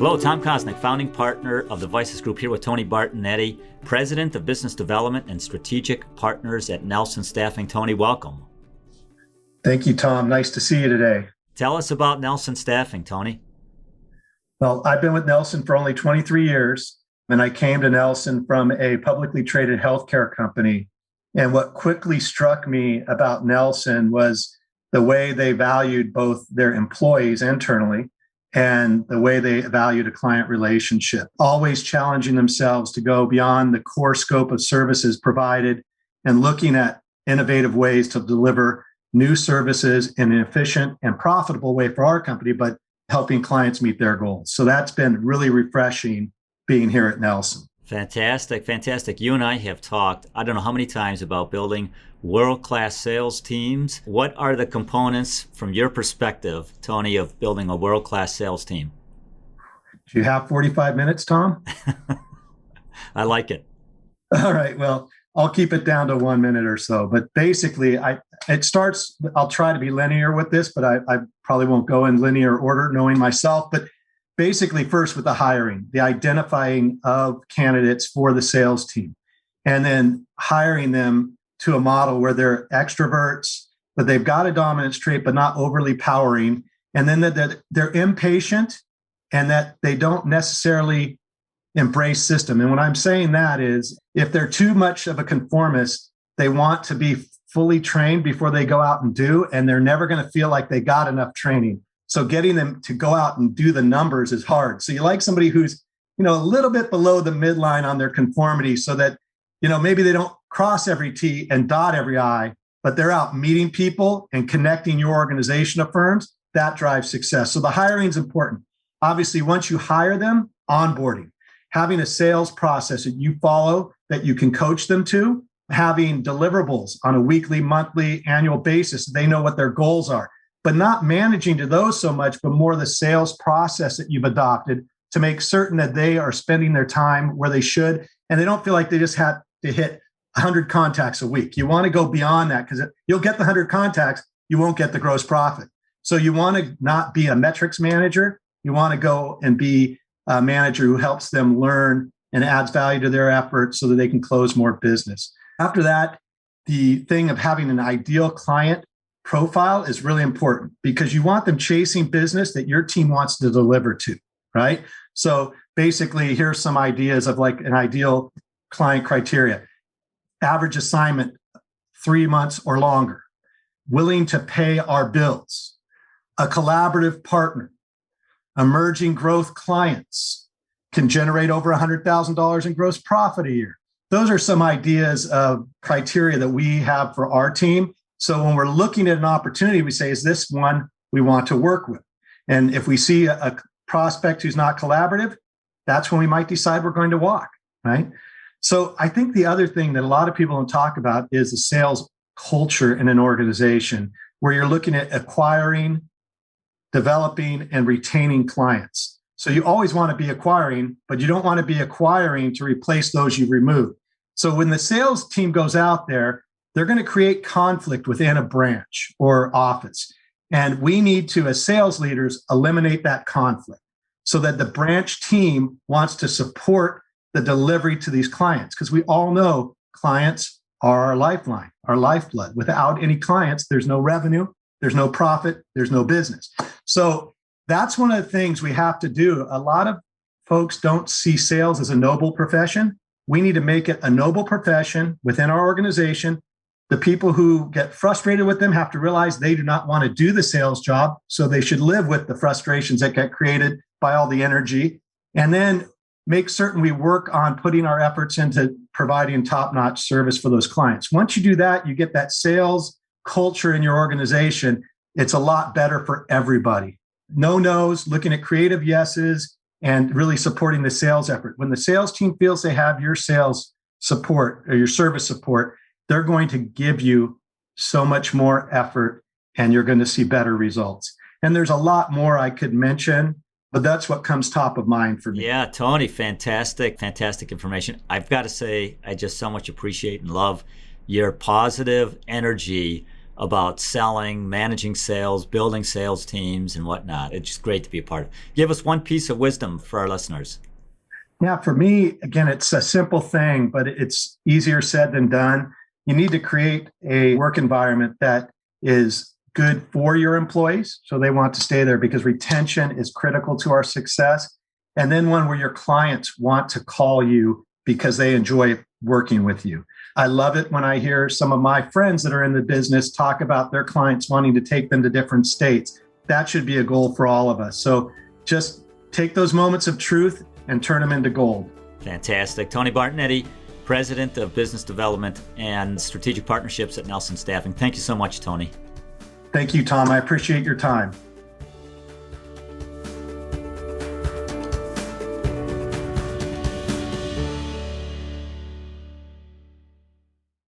Hello, Tom Kosnick, founding partner of the Vices Group, here with Tony Bartenetti, President of Business Development and Strategic Partners at Nelson Staffing. Tony, welcome. Thank you, Tom. Nice to see you today. Tell us about Nelson Staffing, Tony. Well, I've been with Nelson for only 23 years, and I came to Nelson from a publicly traded healthcare company. And what quickly struck me about Nelson was the way they valued both their employees internally and the way they valued a client relationship, always challenging themselves to go beyond the core scope of services provided and looking at innovative ways to deliver new services in an efficient and profitable way for our company, but helping clients meet their goals. So that's been really refreshing being here at Nelson. Fantastic, fantastic. You and I have talked, I don't know how many times, about building world-class sales teams. What are the components from your perspective, Tony, of building a world-class sales team? Do you have 45 minutes, Tom? I like it. All right. Well, I'll keep it down to 1 minute or so. But basically, I'll try to be linear with this, but I probably won't go in linear order knowing myself. But basically, first with the hiring, the identifying of candidates for the sales team, and then hiring them to a model where they're extroverts, but they've got a dominance trait, but not overly powering. And then that they're impatient and that they don't necessarily embrace system. And what I'm saying that is, if they're too much of a conformist, they want to be fully trained before they go out and do, and they're never going to feel like they got enough training. So getting them to go out and do the numbers is hard. So you like somebody who's, a little bit below the midline on their conformity, so that, maybe they don't cross every T and dot every I, but they're out meeting people and connecting your organization of firms. That drives success. So the hiring is important. Obviously, once you hire them, onboarding, having a sales process that you follow, that you can coach them to, having deliverables on a weekly, monthly, annual basis. They know what their goals are, but not managing to those so much, but more the sales process that you've adopted to make certain that they are spending their time where they should, and they don't feel like they just have to hit 100 contacts a week. You want to go beyond that, because you'll get the 100 contacts, you won't get the gross profit. So you want to not be a metrics manager. You want to go and be a manager who helps them learn and adds value to their efforts so that they can close more business. After that, the thing of having an ideal client profile is really important, because you want them chasing business that your team wants to deliver to, right? So basically, here's some ideas of like an ideal client criteria. Average assignment, 3 months or longer. Willing to pay our bills. A collaborative partner. Emerging growth clients. Can generate over $100,000 in gross profit a year. Those are some ideas of criteria that we have for our team. So when we're looking at an opportunity, we say, is this one we want to work with? And if we see a prospect who's not collaborative, that's when we might decide we're going to walk, right? So I think the other thing that a lot of people don't talk about is the sales culture in an organization, where you're looking at acquiring, developing, and retaining clients. So you always want to be acquiring, but you don't want to be acquiring to replace those you've removed. So when the sales team goes out there, they're going to create conflict within a branch or office. And we need to, as sales leaders, eliminate that conflict so that the branch team wants to support the delivery to these clients. Because we all know clients are our lifeline, our lifeblood. Without any clients, there's no revenue, there's no profit, there's no business. So that's one of the things we have to do. A lot of folks don't see sales as a noble profession. We need to make it a noble profession within our organization. The people who get frustrated with them have to realize they do not want to do the sales job. So they should live with the frustrations that get created by all the energy. And then make certain we work on putting our efforts into providing top-notch service for those clients. Once you do that, you get that sales culture in your organization. It's a lot better for everybody. No no's, looking at creative yeses, and really supporting the sales effort. When the sales team feels they have your sales support or your service support, they're going to give you so much more effort, and you're going to see better results. And there's a lot more I could mention, but that's what comes top of mind for me. Yeah, Tony, fantastic information. I've got to say, I just so much appreciate and love your positive energy about selling, managing sales, building sales teams, and whatnot. It's just great to be a part of. Give us one piece of wisdom for our listeners. Yeah, for me, again, it's a simple thing, but it's easier said than done. You need to create a work environment that is good for your employees, so they want to stay there, because retention is critical to our success. And then one where your clients want to call you because they enjoy working with you. I love it when I hear some of my friends that are in the business talk about their clients wanting to take them to different states. That should be a goal for all of us. So just take those moments of truth and turn them into gold. Fantastic. Tony Bartenetti, President of Business Development and Strategic Partnerships at Nelson Staffing. Thank you so much, Tony. Thank you, Tom. I appreciate your time.